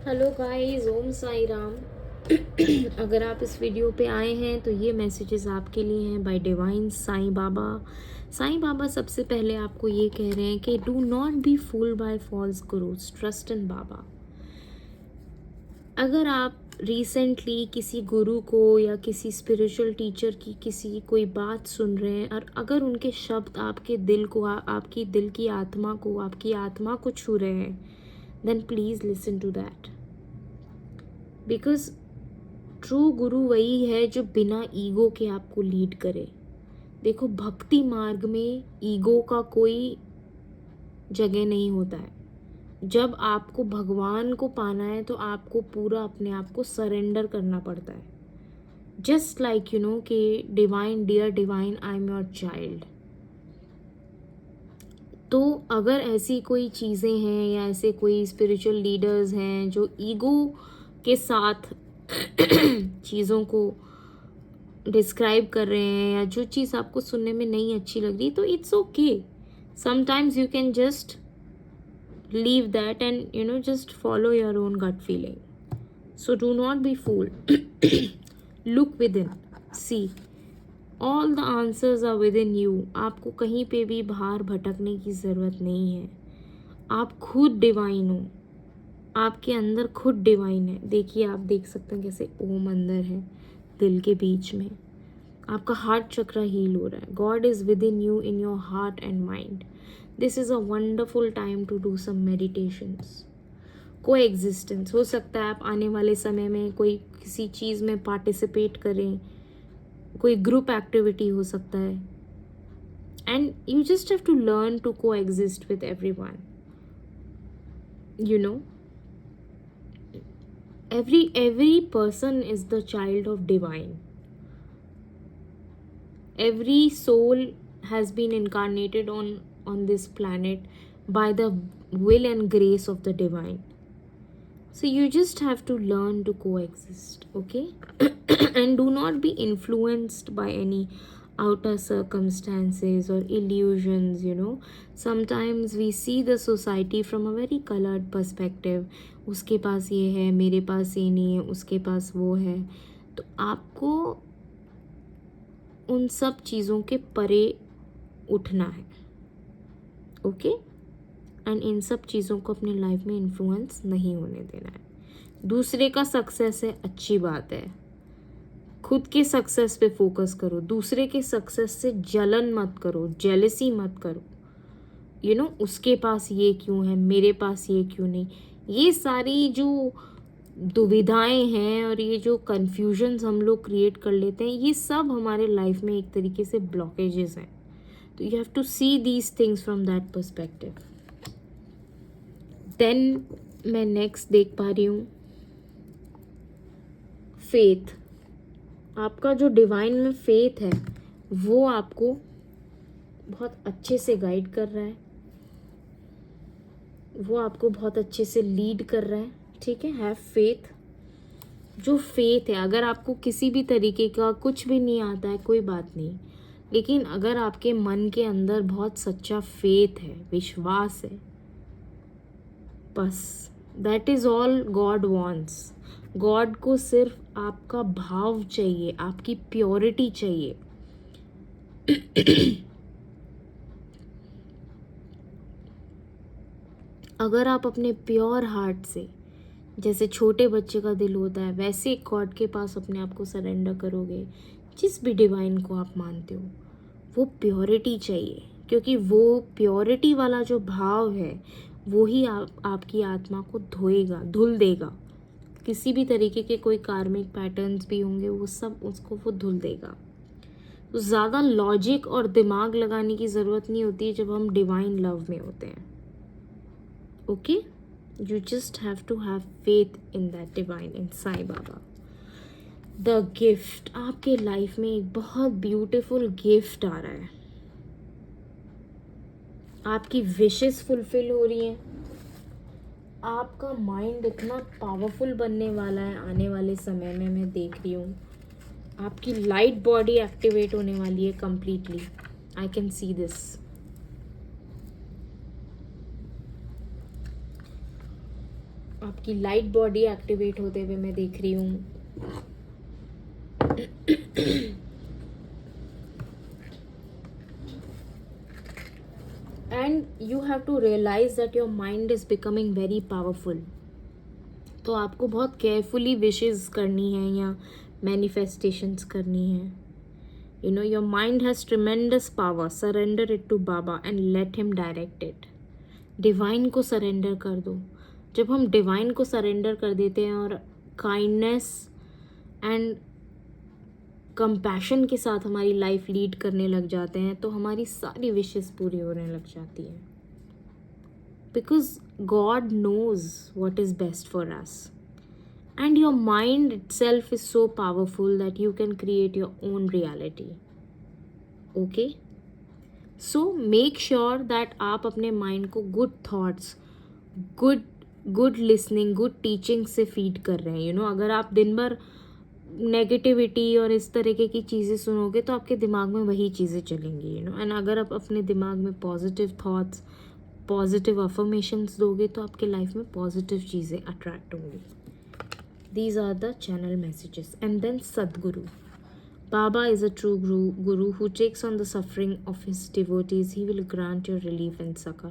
Hello guys, ओम साई राम। अगर आप इस वीडियो पे आए हैं तो ये मैसेजेस आपके लिए हैं बाय डिवाइन साईं बाबा। साईं बाबा सबसे पहले आपको ये कह रहे हैं कि do not be fooled by false gurus, trust in Baba. अगर आप रिसेंटली किसी गुरु को या किसी स्पिरिचुअल टीचर की किसी कोई बात सुन रहे हैं और अगर उनके शब्द आपके दिल को आपकी दिल की आत्मा को आपकी आत्मा को छू रहे हैं, then please listen to that. Because true guru वही है जो बिना ईगो के आपको लीड करे। देखो, भक्ति मार्ग में ईगो का कोई जगह नहीं होता है। जब आपको भगवान को पाना है तो आपको पूरा अपने आप को सरेंडर करना पड़ता है। जस्ट लाइक कि divine, dear divine, I am your child. तो अगर ऐसी कोई चीज़ें हैं या ऐसे कोई स्पिरिचुअल लीडर्स हैं जो ईगो के साथ चीज़ों को डिस्क्राइब कर रहे हैं या जो चीज़ आपको सुनने में नहीं अच्छी लग रही, तो it's okay. Sometimes you can just leave that and just follow your own gut feeling. So do not be fooled. Look within, see all the answers are within you. आपको कहीं पे भी बाहर भटकने की ज़रूरत नहीं है। आप खुद डिवाइन हो, आपके अंदर खुद डिवाइन है। देखिए, आप देख सकते हैं कैसे ओम अंदर है दिल के बीच में। आपका हार्ट चक्र हील हो रहा है। God is within you, in your heart and mind. This is a wonderful time to do some meditations. Coexistence हो सकता है आप आने वाले समय में कोई किसी चीज़ में पार्टिसिपेट करें, कोई ग्रुप एक्टिविटी हो सकता है, and you just have to learn to coexist with every one. you know every person is the child of divine. Every soul has been incarnated on this planet by the will and grace of the divine. So you just have to learn to coexist, okay? And do not be influenced by any outer circumstances or illusions. Sometimes we see the society from a very colored perspective. उसके पास ये है, मेरे पास ये नहीं है, उसके पास वो है। तो आपको उन सब चीज़ों के परे उठना है, ओके? एंड इन सब चीज़ों को अपनी लाइफ में इन्फ्लुएंस नहीं होने देना है। दूसरे का सक्सेस है, अच्छी बात है, खुद के सक्सेस पे फोकस करो। दूसरे के सक्सेस से जलन मत करो, जेलसी मत करो। उसके पास ये क्यों है, मेरे पास ये क्यों नहीं। ये सारी जो दुविधाएं हैं और ये जो कन्फ्यूजन्स हम लोग क्रिएट कर लेते हैं, ये सब हमारे लाइफ में एक तरीके से ब्लॉकेजेस हैं। तो you have to see these things from that perspective. Then मैं नेक्स्ट देख पा रही हूँ फेथ। आपका जो डिवाइन में फेथ है वो आपको बहुत अच्छे से गाइड कर रहा है, वो आपको बहुत अच्छे से लीड कर रहा है, ठीक है? Have faith. जो फेथ है, अगर आपको किसी भी तरीके का कुछ भी नहीं आता है, कोई बात नहीं, लेकिन अगर आपके मन के अंदर बहुत सच्चा फेथ है, विश्वास है, बस that is all God wants. God को सिर्फ आपका भाव चाहिए, आपकी प्योरिटी चाहिए। अगर आप अपने प्योर हार्ट से, जैसे छोटे बच्चे का दिल होता है, वैसे गॉड के पास अपने आप को सरेंडर करोगे, जिस भी डिवाइन को आप मानते हो, वो प्योरिटी चाहिए। क्योंकि वो प्योरिटी वाला जो भाव है वो ही आपकी आत्मा को धोएगा, धुल देगा। किसी भी तरीके के कोई कार्मिक पैटर्न्स भी होंगे, वो सब उसको वो धुल देगा। तो ज़्यादा लॉजिक और दिमाग लगाने की ज़रूरत नहीं होती है जब हम डिवाइन लव में होते हैं, okay? You just have to have faith in that divine, in Sai Baba. The gift, आपके लाइफ में एक बहुत ब्यूटीफुल गिफ्ट आ रहा है। आपकी विशेस फुलफिल हो रही हैं। आपका माइंड इतना पावरफुल बनने वाला है आने वाले समय में, मैं देख रही हूँ। आपकी लाइट बॉडी एक्टिवेट होने वाली है completely. I can see this. आपकी लाइट बॉडी एक्टिवेट होते हुए मैं देख रही हूँ. And you have to realize that your mind is becoming very powerful. तो आपको बहुत केयरफुली विशेस करनी है या मैनिफेस्टेशंस करनी है. You know, your mind has tremendous power. Surrender it to Baba and let him direct it. Divine को surrender कर दो. जब हम डिवाइन को सरेंडर कर देते हैं और काइंडनेस एंड कंपैशन के साथ हमारी लाइफ लीड करने लग जाते हैं तो हमारी सारी विशेस पूरी होने लग जाती हैं. Because God knows what is best for us. And your mind itself is so powerful that you can create your own reality. Okay? So make sure that आप अपने mind को good thoughts, good listening, good teaching से feed कर रहे हैं. You know, अगर आप दिन भर नेगेटिविटी और इस तरीके की चीज़ें सुनोगे तो आपके दिमाग में वही चीज़ें चलेंगी. You know, and अगर आप अपने दिमाग में पॉजिटिव थॉट्स, पॉजिटिव अफर्मेशंस दोगे तो आपके लाइफ में पॉजिटिव चीज़ें अट्रैक्ट होंगी. These are the channel messages. And then Sadguru. Baba is a true guru who takes on the suffering of his devotees. He will grant you relief and succor.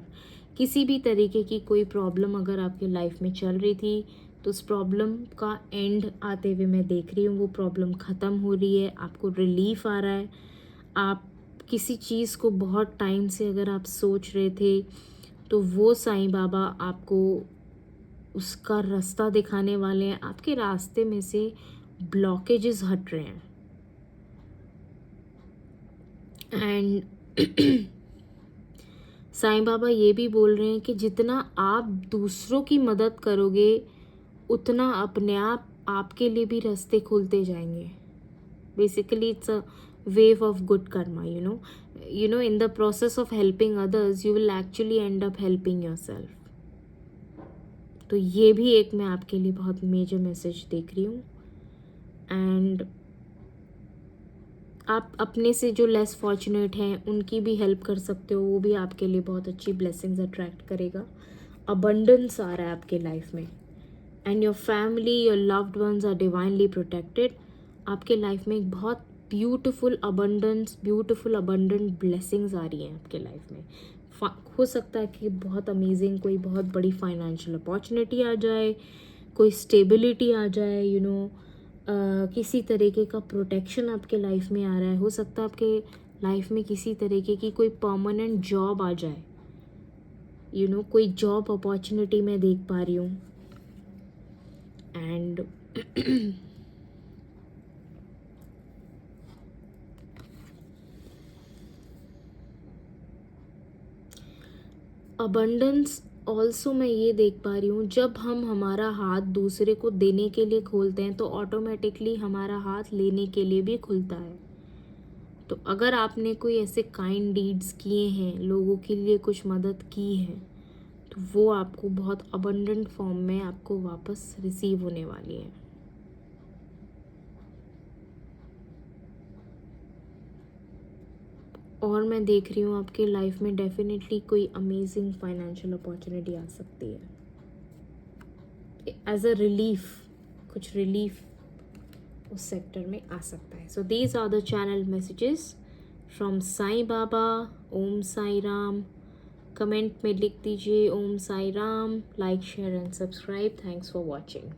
किसी भी तरीके की कोई problem अगर आपकी life में चल रही थी तो उस प्रॉब्लम का एंड आते हुए मैं देख रही हूँ. वो प्रॉब्लम ख़त्म हो रही है, आपको रिलीफ आ रहा है. आप किसी चीज़ को बहुत टाइम से अगर आप सोच रहे थे तो वो साईं बाबा आपको उसका रास्ता दिखाने वाले हैं. आपके रास्ते में से ब्लॉकेजेस हट रहे हैं. एंड साईं बाबा ये भी बोल रहे हैं कि जितना आप दूसरों की मदद करोगे उतना अपने आप आपके लिए भी रास्ते खुलते जाएंगे. Basically it's a wave of good karma. In the process of helping others you will actually end up helping yourself. तो ये भी एक मैं आपके लिए बहुत मेजर मैसेज देख रही हूँ. एंड आप अपने से जो लेस फॉर्चुनेट हैं उनकी भी हेल्प कर सकते हो. वो भी आपके लिए बहुत अच्छी ब्लेसिंग्स अट्रैक्ट करेगा. अबंडेंस आ रहा है आपके लाइफ में. And your family, your loved ones are divinely protected. आपके लाइफ में एक बहुत ब्यूटिफुल अबंडेंट ब्लेसिंग्स आ रही हैं आपके लाइफ में. हो सकता है कि बहुत अमेजिंग कोई बहुत बड़ी फाइनेंशियल अपॉर्चुनिटी आ जाए, कोई स्टेबिलिटी आ जाए. किसी तरीके का प्रोटेक्शन आपके लाइफ में आ रहा है. हो सकता है आपके लाइफ में किसी तरीके की कोई परमानेंट जॉब आ जाए. कोई जॉब अपॉर्चुनिटी मैं देख पा रही हूँ. एंड अबंडेंस ऑल्सो मैं ये देख पा रही हूँ. जब हम हमारा हाथ दूसरे को देने के लिए खोलते हैं तो ऑटोमेटिकली हमारा हाथ लेने के लिए भी खुलता है. तो अगर आपने कोई ऐसे काइंड डीड्स किए हैं, लोगों के लिए कुछ मदद की है, तो वो आपको बहुत अबंडेंट फॉर्म में आपको वापस रिसीव होने वाली है. और मैं देख रही हूँ आपके लाइफ में डेफिनेटली कोई अमेजिंग फाइनेंशियल अपॉर्चुनिटी आ सकती है. एज अ रिलीफ, कुछ रिलीफ उस सेक्टर में आ सकता है. So these are the channel messages from Sai Baba. Om Sai Ram. Comment में लिख दीजिए Om Sai Ram. Like, share and subscribe. Thanks for watching.